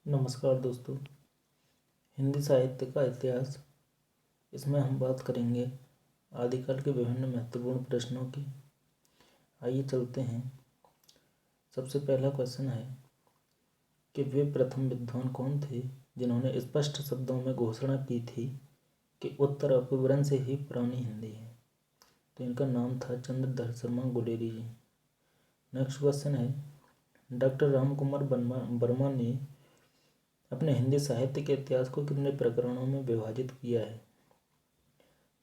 नमस्कार दोस्तों। हिंदी साहित्य का इतिहास, इसमें हम बात करेंगे आदिकाल के विभिन्न महत्वपूर्ण प्रश्नों की। आइए चलते हैं। सबसे पहला क्वेश्चन है कि वे प्रथम विद्वान कौन थे जिन्होंने स्पष्ट शब्दों में घोषणा की थी कि उत्तर अपभ्रंश से ही पुरानी हिंदी है। तो इनका नाम था चंद्रधर शर्मा गुलेरी जी। नेक्स्ट क्वेश्चन है, डॉक्टर राम कुमार वर्मा ने अपने हिंदी साहित्य के इतिहास को कितने प्रकरणों में विभाजित किया है।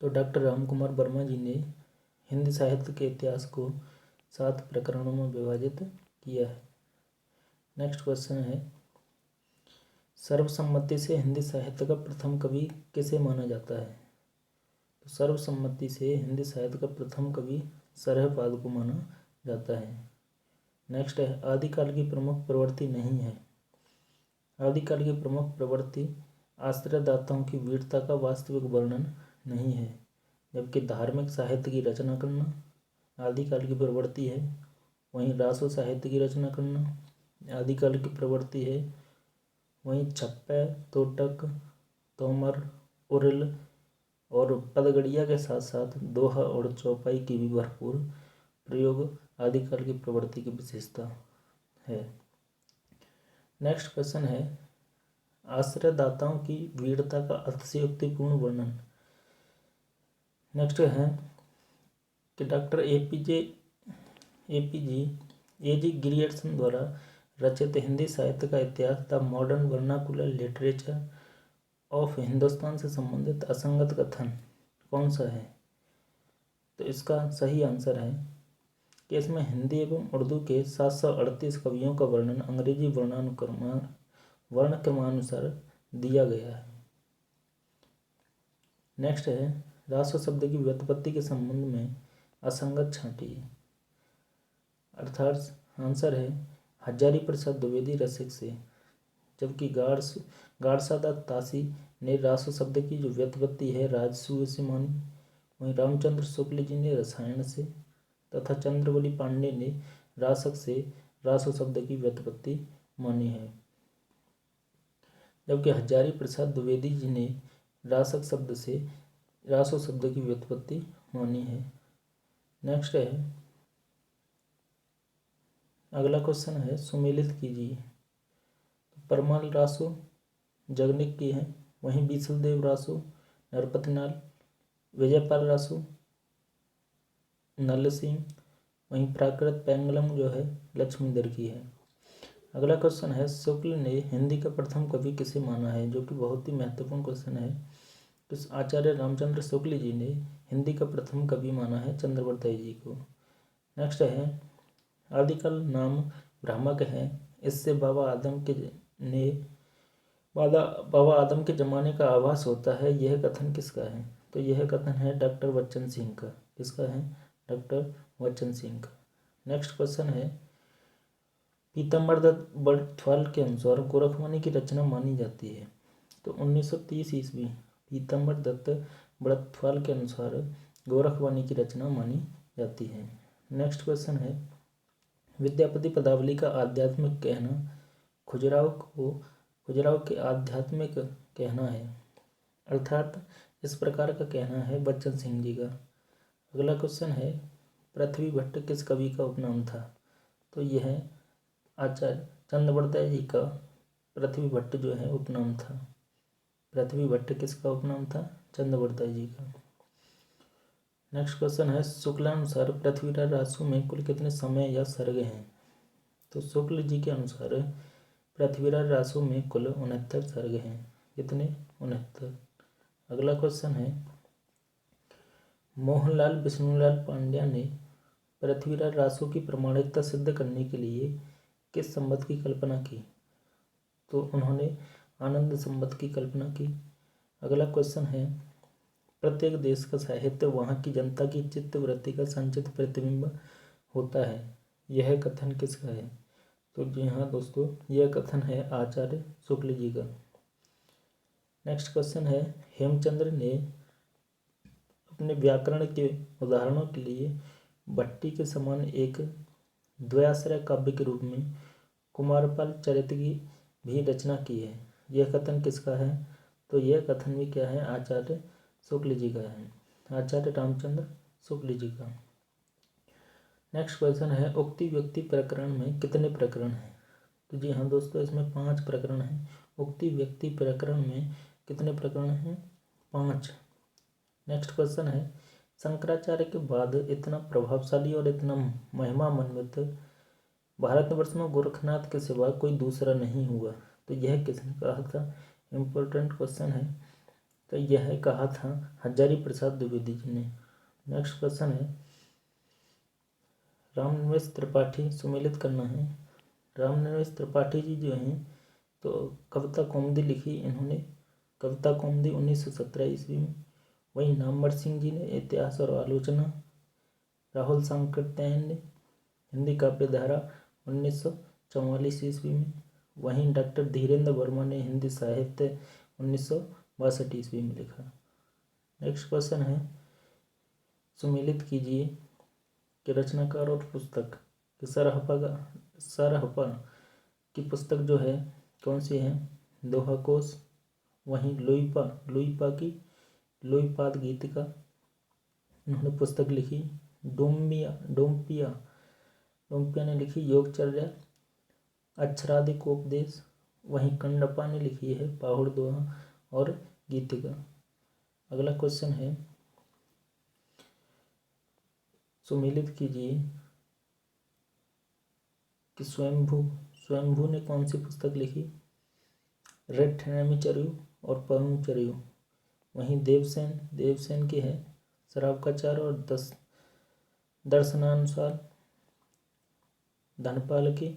तो डॉक्टर राम कुमार वर्मा जी ने हिंदी साहित्य के इतिहास को 7 प्रकरणों में विभाजित किया है। नेक्स्ट क्वेश्चन है, सर्वसम्मति से हिंदी साहित्य का प्रथम कवि किसे माना जाता है। तो सर्वसम्मति से हिंदी साहित्य का प्रथम कवि सरहपाद को माना जाता है। नेक्स्ट है, आदिकाल की प्रमुख प्रवृत्ति नहीं है। आदिकाल की प्रमुख प्रवृत्ति आश्रयदाताओं की वीरता का वास्तविक वर्णन नहीं है, जबकि धार्मिक साहित्य की रचना करना आदिकाल की प्रवृत्ति है। वहीं रासो साहित्य की रचना करना आदिकाल की प्रवृत्ति है। वहीं छप्पे, तोटक, तोमर, उरिल और पदगड़िया के साथ साथ दोहा और चौपाई की भी भरपूर प्रयोग आदिकाल की प्रवृत्ति की विशेषता है। नेक्स्ट क्वेश्चन है, आश्रयदाताओं की वीरता का अतिशयोक्तिपूर्ण वर्णन। नेक्स्ट है कि डॉक्टर एजी ग्रियर्सन द्वारा रचित हिंदी साहित्य का इतिहास the modern vernacular literature of Hindustan से संबंधित असंगत कथन कौन सा है। तो इसका सही आंसर है कि इसमें हिंदी एवं उर्दू के 738 कवियों का वर्णन अंग्रेजी वर्णक्रमानुसार दिया गया है। नेक्स्ट है, रासो शब्द की व्युत्पत्ति के संबंध में असंगत छांटिए। अर्थात आंसर है हजारी प्रसाद द्विवेदी रसिक से, जबकि गाड़सादा तासी ने रासो शब्द की जो व्युत्पत्ति है राजसूय से मानी। वहीं रामचंद्र शुक्ल जी ने रसायन से तथा चंद्रवली पांडे ने रासक से रासो शब्द की व्युत्पत्ति मानी है, जबकि हजारी प्रसाद द्विवेदी जी ने रासक शब्द से रासो शब्द की व्युत्पत्ति मानी है। नेक्स्ट है, अगला क्वेश्चन है, सुमेलित कीजिए। परमाल रासो जगनिक की है। वहीं बीसलदेव रासो नरपतिनाल, विजयपाल रासो नलसिंह, वहीं प्राकृत पैंगलम जो है लक्ष्मीधर की है। अगला क्वेश्चन है, शुक्ल ने हिंदी का प्रथम कवि किसे माना है, जो कि बहुत ही महत्वपूर्ण क्वेश्चन है। तो आचार्य रामचंद्र शुक्ल जी ने हिंदी का प्रथम कवि माना है चंद्रवर्ती जी को। नेक्स्ट है, आदिकाल नाम भ्रामक है, इससे बाबा आदम के जमाने का आभास होता है, यह कथन किसका है। तो यह कथन है डॉक्टर बच्चन सिंह का। किसका है? डॉक्टर बच्चन सिंह का। नेक्स्ट क्वेश्चन है, पीताम्बर दत्त बड़थवाल के अनुसार गोरखवाणी की रचना मानी जाती है। तो 1930 ईस्वी पीताम्बर दत्त बड़थवाल के अनुसार गोरखवाणी की रचना मानी जाती है। नेक्स्ट क्वेश्चन है, विद्यापति पदावली का आध्यात्मिक कहना खुजराव के आध्यात्मिक कहना है, अर्थात इस प्रकार का कहना है बच्चन सिंह जी का। अगला क्वेश्चन है, पृथ्वी भट्ट किस कवि का उपनाम था। तो यह आचार्य चंद्रवर्ती जी का पृथ्वी भट्ट जो है उपनाम था। पृथ्वी भट्ट किसका उपनाम था? चंद्रवर्ती जी का। नेक्स्ट क्वेश्चन है, शुक्लानुसार पृथ्वीराज रासो में कुल कितने समय या सर्ग हैं। तो शुक्ल जी के अनुसार पृथ्वीराज रासो में कुल 69 सर्ग हैं। कितने? 69। अगला क्वेश्चन है, मोहनलाल विष्णुलाल पांड्या ने पृथ्वीराज रासो की प्रामाणिकता सिद्ध करने के लिए किस संबंध की कल्पना की। तो उन्होंने आनंद संबंध की कल्पना की। अगला क्वेश्चन है, प्रत्येक देश का साहित्य वहाँ की जनता की चित्तवृत्ति का संचित प्रतिबिंब होता है, यह कथन किसका है। तो जी हाँ दोस्तों, यह कथन है आचार्य शुक्ल जी का। नेक्स्ट क्वेश्चन है, हेमचंद्र ने अपने व्याकरण के उदाहरणों के लिए भट्टी के समान एक द्वयाश्रय काव्य के रूप में कुमारपाल चरित की भी रचना की है। यह कथन किसका है? तो यह कथन भी क्या है? आचार्य शुक्ल जी का है, आचार्य रामचंद्र शुक्ल जी का। नेक्स्ट क्वेश्चन है, उक्ति व्यक्ति प्रकरण में कितने प्रकरण हैं? तो जी हाँ दोस्तों, इसमें 5 प्रकरण हैं। उक्ति व्यक्ति प्रकरण में कितने प्रकरण हैं? 5। नेक्स्ट क्वेश्चन है, शंकराचार्य के बाद इतना प्रभावशाली और इतना महिमान्वित भारतवर्ष में गोरखनाथ के सिवा कोई दूसरा नहीं हुआ। तो यह किसने कहा था? इम्पोर्टेंट क्वेश्चन है। तो यह कहा था हजारी प्रसाद द्विवेदी जी ने। नेक्स्ट क्वेश्चन है, रामनिवास त्रिपाठी सुमेलित करना है। रामनिवास त्रिपाठी जी जो हैं तो कविता कौमुदी लिखी इन्होंने, कविता कौमुदी 1917 ईस्वी में। वहीं नामवर सिंह जी ने इतिहास और आलोचना, राहुल सांकृत्यायन ने हिंदी काव्य धारा 1944 ईस्वी में। वहीं डॉक्टर धीरेन्द्र वर्मा ने हिंदी साहित्य 1962 ईस्वी में लिखा। नेक्स्ट क्वेश्चन है, सुमेलित कीजिए कि रचनाकार और पुस्तक कि सरहपा की पुस्तक जो है कौन सी है? दोहा कोश। वहीं लुईपा की लुईपाद गीतिका इन्होंने पुस्तक लिखी। डोम्पिया ने लिखी योगचर्या अक्षराधिकोपदेश। वहीं कंडप्पा ने लिखी है पाहुड़ दोहा और गीतिका। अगला क्वेश्चन है, सुमेलित कीजिए कि स्वयंभू ने कौन सी पुस्तक लिखी? रेठनेमिचर्यु और परमचर्यु। वहीं देवसेन की है शराब का चार और दर्शनानुसार। धनपाल की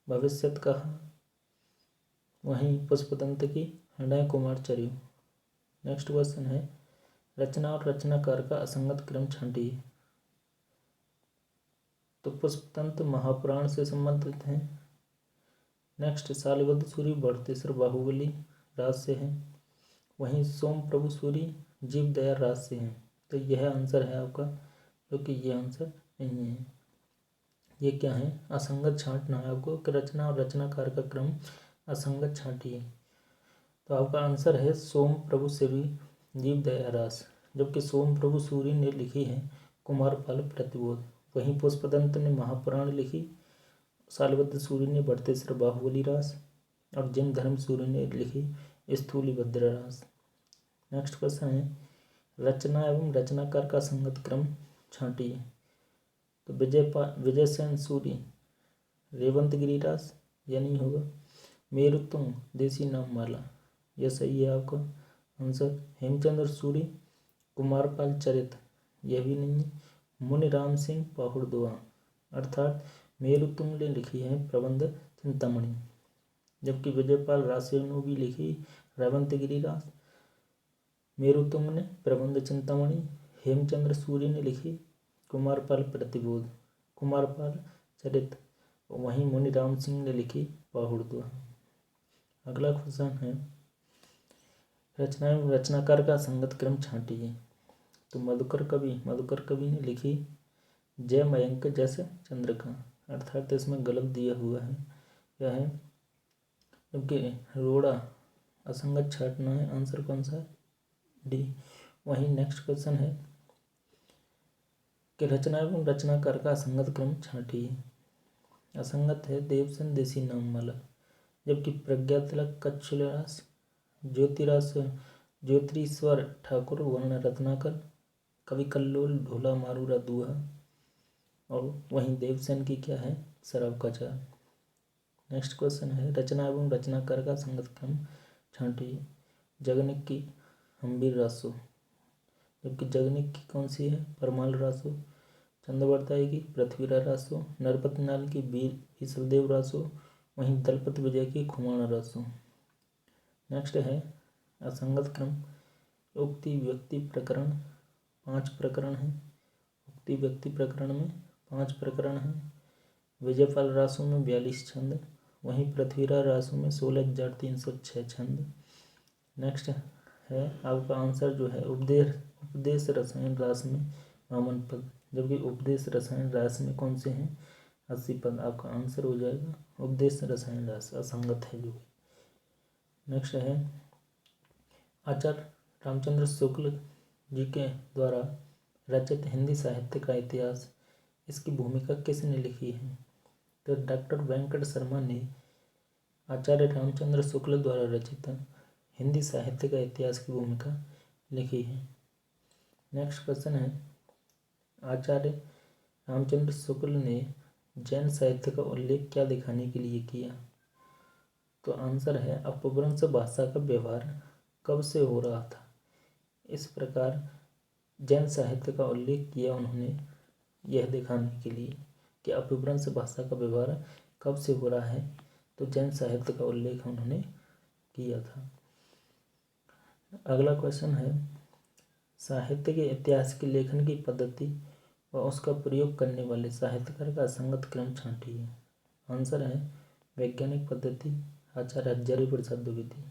भविष्यत कहा। वहीं पुष्पदंत की हृदय कुमारचर्यु। नेक्स्ट क्वेश्चन है, रचना और रचनाकार का असंगत क्रम छांटिए। तो पुष्पदंत महापुराण से संबंधित हैं। नेक्स्ट, शालिवध सूरी बड़तेसर बाहुबली राज से है। वहीं सोम प्रभु सूरी जीव दया राज से हैं। तो यह आंसर है आपका, क्योंकि ये आंसर नहीं है। ये क्या है? असंगत छांटना है आपको कि रचना और रचनाकार का क्रम असंगत छांटिए। तो आपका आंसर है सोम प्रभु सूरी जीव दया रास, जबकि सोम प्रभु सूरी ने लिखी है कुमारपाल प्रतिबोध। वहीं पुष्पदंत ने महापुराण लिखी, शालिवध सूरी ने बड़तेसर बाहुबली रास और जिन धर्म सूरी ने लिखी स्थूली भद्र रास। नेक्स्ट क्वेश्चन है, रचना एवं रचनाकार का संगत क्रम छांटिए। तो विजय सेन सूरी रेवंत गिरिरास, यह नहीं होगा। मेरुतुंग देसी नाम माला, यह सही है आपका आंसर। हेमचंद्र सूरी कुमारपाल चरित, यह भी नहीं है। मुनि राम सिंह पाहुड़ दोहा, अर्थात मेरुतुंग ने लिखी है प्रबंध चिंतामणि, जबकि विजयपाल रासे ने भी लिखी रेवंत गिरिरास। मेरुतुंग ने प्रबंध चिंतामणि, हेमचंद्र सूरी ने लिखी कुमारपाल प्रतिबोध, कुमारपाल चरित। वहीं मुनि राम सिंह ने लिखी पाहुड़ दोहा। अगला क्वेश्चन है, रचना एवं रचनाकार का संगत क्रम छांटिए। तो मधुकर कवि ने लिखी जय मयंक जैसे चंद्रिका, अर्थात इसमें गलत दिया हुआ है, क्या है? क्योंकि रोड़ा असंगत छांटना है, आंसर कौन सा है? डी। वहीं नेक्स्ट क्वेश्चन है कि रचना एवं रचनाकार का असंगत क्रम छांटिए। असंगत है देवसेन देसी नाम माला, जबकि प्रज्ञा तिलक कच्छुलरास, ज्योतिरीश्वर ठाकुर वर्ण रत्नाकर, कवि कल्लोल ढोला मारूरा दूहा। और वहीं देवसेन की क्या है? शराब का चार। नेक्स्ट क्वेश्चन है, रचना एवं रचनाकार का संगत क्रम छांटिए। जगनिक की हम्बीर रासो, जबकि जगनिक की कौन सी है? परमाल रासो। चंद्रवर्ताई की पृथ्वीराज रासो, नरपति नाल की बीसलदेव रासो। वहीं दलपत विजय की खुमाणा रासो। नेक्स्ट है असंगत क्रम। उक्ति व्यक्ति प्रकरण 5 प्रकरण हैं। उक्ति व्यक्ति प्रकरण में 5 प्रकरण हैं। विजयपाल रासो में 42 छंद, वहीं पृथ्वीराज रासो में 16,306 छंद। नेक्स्ट है आपका आंसर जो है उपदेश रसायन रास में 52 पद, जबकि उपदेश रसायन रास में कौन से हैं? 80 पद। आपका आंसर हो जाएगा उपदेश रसायन रास, असंगत है जो। नेक्स्ट है आचार्य रामचंद्र शुक्ल जी के द्वारा रचित हिंदी साहित्य का इतिहास, इसकी भूमिका किसने लिखी है? तो डॉक्टर वेंकट शर्मा ने आचार्य रामचंद्र शुक्ल द्वारा रचित हिंदी साहित्य का इतिहास की भूमिका लिखी है। नेक्स्ट क्वेश्चन है आचार्य रामचंद्र शुक्ल ने जैन साहित्य का उल्लेख क्या दिखाने के लिए किया? तो आंसर है अपभ्रंश भाषा का व्यवहार कब से हो रहा था। इस प्रकार जैन साहित्य का उल्लेख किया उन्होंने यह दिखाने के लिए कि अपभ्रंश भाषा का व्यवहार कब से हो रहा है, तो जैन साहित्य का उल्लेख उन्होंने किया था। अगला क्वेश्चन है साहित्य के इतिहास के लेखन की पद्धति व उसका प्रयोग करने वाले साहित्यकार का असंगत क्रम छांटिए। आंसर है वैज्ञानिक पद्धति आचार्य हजारी प्रसाद द्विवेदी,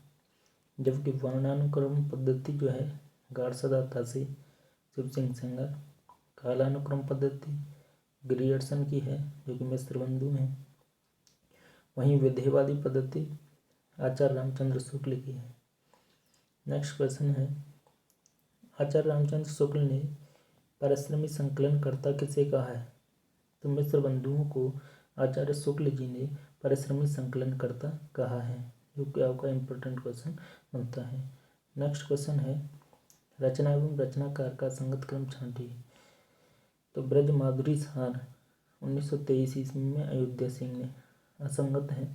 जबकि वर्णानुक्रम पद्धति जो है गार्सदा तासी शिव सिंह सेंगर, कालानुक्रम पद्धति ग्रियर्सन की है जो कि मिश्र बंधु हैं, वहीं विधेयवादी पद्धति आचार्य रामचंद्र शुक्ल की है। नेक्स्ट क्वेश्चन है आचार्य रामचंद्र शुक्ल ने परिश्रमी संकलनकर्ता किसे कहा है? तो मिश्र बंधुओं को आचार्य शुक्ल जी ने परिश्रमी संकलनकर्ता कहा है, जो कि आपका इम्पोर्टेंट क्वेश्चन बनता है। नेक्स्ट क्वेश्चन है रचना एवं रचनाकार का संगत क्रम छांटिए। तो ब्रज माधुरी सार 1923 ईस्वी में अयोध्या सिंह ने असंगत है,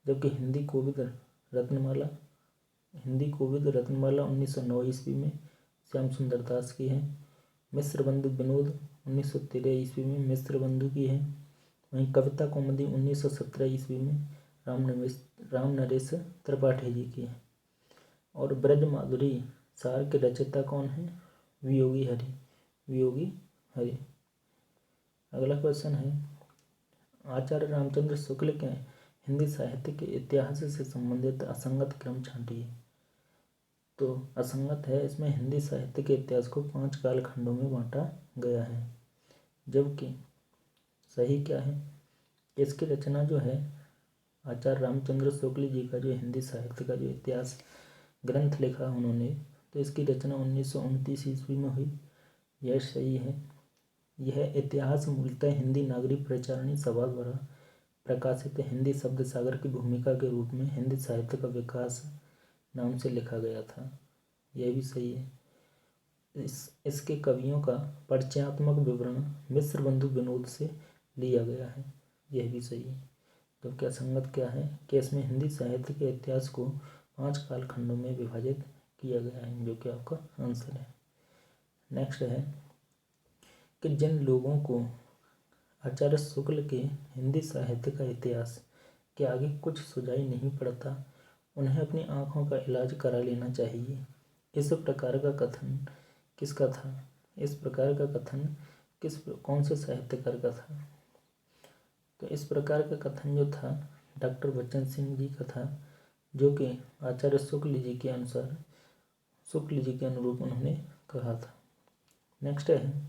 जबकि हिंदी कोविद रत्नमाला 1909 ईस्वी में श्याम सुंदर दास की है। मिश्र बंधु विनोद 1913 ईस्वी में मिश्र बंधु की है। वहीं कविता कौमुदी 1917 ईस्वी में राम नरेश त्रिपाठी जी की है। और ब्रज माधुरी सार के रचयिता कौन है? वियोगी हरि। अगला क्वेश्चन है आचार्य रामचंद्र शुक्ल के हिंदी साहित्य के इतिहास से संबंधित असंगत क्रम छांटिए। तो असंगत है इसमें हिंदी साहित्य के इतिहास को 5 कालखंडों में बांटा गया है, जबकि सही क्या है? इसकी रचना जो है आचार्य रामचंद्र शुक्ल जी का जो हिंदी साहित्य का जो इतिहास ग्रंथ लिखा उन्होंने, तो इसकी रचना 1929 ईस्वी में हुई। यह सही है। यह इतिहास मूलतः हिंदी नागरिक प्रचारणी सभा द्वारा प्रकाशित हिंदी शब्द सागर की भूमिका के रूप में हिंदी साहित्य का विकास नाम से लिखा गया था। यह भी सही है। इसके कवियों का परिचयात्मक विवरण मिश्र बंधु विनोद से लिया गया है। यह भी सही है। तो क्या संगत क्या है कि इसमें हिंदी साहित्य के इतिहास को 5 कालखंडों में विभाजित किया गया है, जो कि आपका आंसर है। नेक्स्ट है कि जिन लोगों को आचार्य शुक्ल के हिंदी साहित्य का इतिहास के आगे कुछ सुझाई नहीं पड़ता, उन्हें अपनी आँखों का इलाज करा लेना चाहिए। इस प्रकार का कथन किसका था? इस प्रकार का कथन कौन से साहित्यकार का था? तो इस प्रकार का कथन जो था डॉक्टर बच्चन सिंह जी का था, जो कि आचार्य शुक्ल जी के अनुसार शुक्ल जी के अनुरूप उन्होंने कहा था। नेक्स्ट है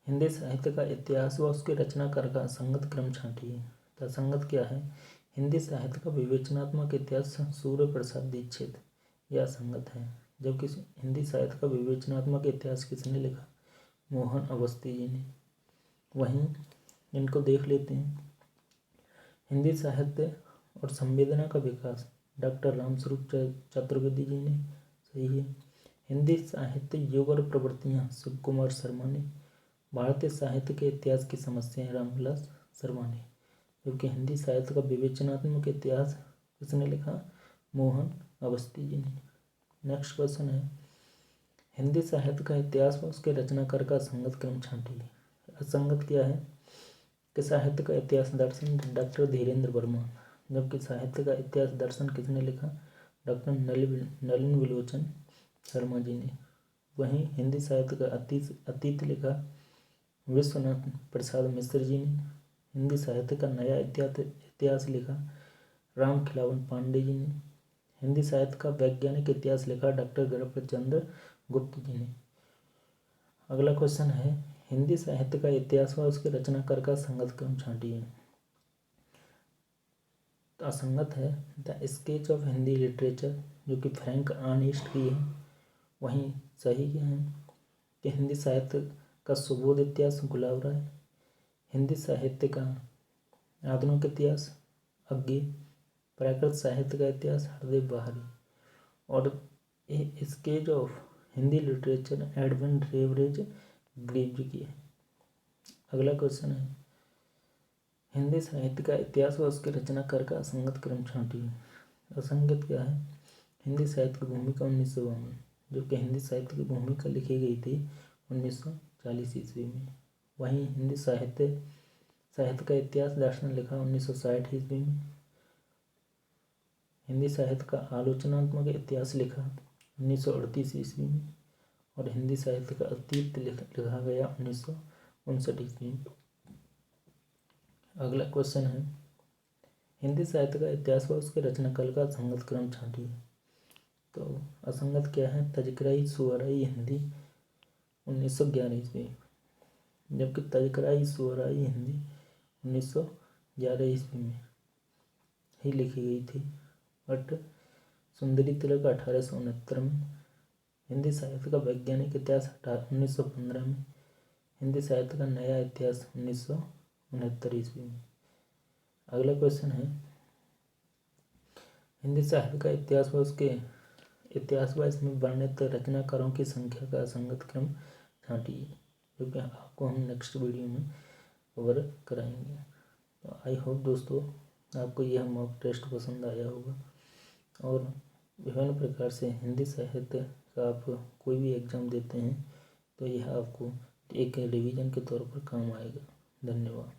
हिंदी साहित्य का इतिहास व उसके रचनाकार का असंगत क्रम छांटिए। तो असंगत क्या है? हिंदी साहित्य का विवेचनात्मक इतिहास सूर्य प्रसाद दीक्षित, यह असंगत है, जबकि हिंदी साहित्य का विवेचनात्मक इतिहास किसने लिखा? मोहन अवस्थी जी ने। वहीं इनको देख लेते हैं हिंदी साहित्य और संवेदना का विकास डॉक्टर रामस्वरूप चतुर्वेदी जी ने। सही है। हिंदी साहित्य युग और प्रवृत्तियाँ शिव कुमार शर्मा ने। भारतीय साहित्य के इतिहास की समस्याएं रामविलास शर्मा ने। क्योंकि हिंदी साहित्य का विवेचनात्मक इतिहास किसने लिखा? मोहन अवस्थी जी ने। नेक्स्ट क्वेश्चन है हिंदी साहित्य का इतिहास व उसके रचनाकार का असंगत क्रम छांटिए। असंगत क्या है कि साहित्य का इतिहास दर्शन डॉक्टर धीरेन्द्र वर्मा, जबकि साहित्य का इतिहास दर्शन किसने लिखा? डॉक्टर नलिन विलोचन शर्मा जी ने। वहीं हिंदी साहित्य का अतीत लिखा विश्वनाथ प्रसाद मिश्र जी ने। हिंदी साहित्य का नया इतिहास लिखा राम खिलावन पांडे जी ने। हिंदी साहित्य का वैज्ञानिक इतिहास लिखा डॉक्टर गणपत चंद्र गुप्त जी ने। अगला क्वेश्चन है हिंदी साहित्य का इतिहास व उसके रचनाकार का संगत क्रम छांटिए। तो असंगत है the sketch of Hindi literature, जो कि फ्रैंक अर्नेस्ट की है। वहीं सही क्या है कि हिंदी साहित्य का सुबोध इतिहास गुलाब राय, हिंदी साहित्य का आधुनिक इतिहास अज्ञे, प्राकृत साहित्य का इतिहास हरदेव बहारी, और a sketch of Hindi literature Edwin रेवरेज ब्रीज की है। अगला क्वेश्चन है हिंदी साहित्य का इतिहास व उसके रचनाकार का असंगत क्रम छांटिए। असंगत क्या है? हिंदी साहित्य की भूमिका 1952, जो कि हिंदी साहित्य की भूमिका लिखी गई थी 1940 ईस्वी में। वहीं हिंदी साहित्य का इतिहास दर्शन लिखा 1960 ईस्वी में। हिंदी साहित्य का आलोचनात्मक इतिहास लिखा 1938 ईस्वी में, और हिंदी साहित्य का अतीत लिखा गया 1959 ईस्वी में। अगला क्वेश्चन है हिंदी साहित्य का इतिहास व उसके रचनाकाल का असंगत क्रम छांटिए। तो असंगत क्या है? तजकराई सुवराई हिंदी 1911 ईस्वी, जबकि तजकराई सुवराई हिंदी 1911 ईस्वी में ही लिखी गई थी। बट सुंदरी तिलक 1869 में, हिंदी साहित्य का वैज्ञानिक इतिहास 1915 में, हिंदी साहित्य का नया इतिहास 1969 ईस्वी में। अगला क्वेश्चन है हिंदी साहित्य का इतिहास व उसके इतिहास व इसमें वर्णित रचनाकारों की संख्या का असंगत क्रम छांटिए, जो कि आपको हम नेक्स्ट वीडियो में कवर कराएंगे। तो आई होप दोस्तों आपको यह मॉक टेस्ट पसंद आया होगा, और विभिन्न प्रकार से हिंदी साहित्य का आप कोई भी एग्ज़ाम देते हैं तो यह आपको एक रिवीजन के तौर पर काम आएगा। धन्यवाद।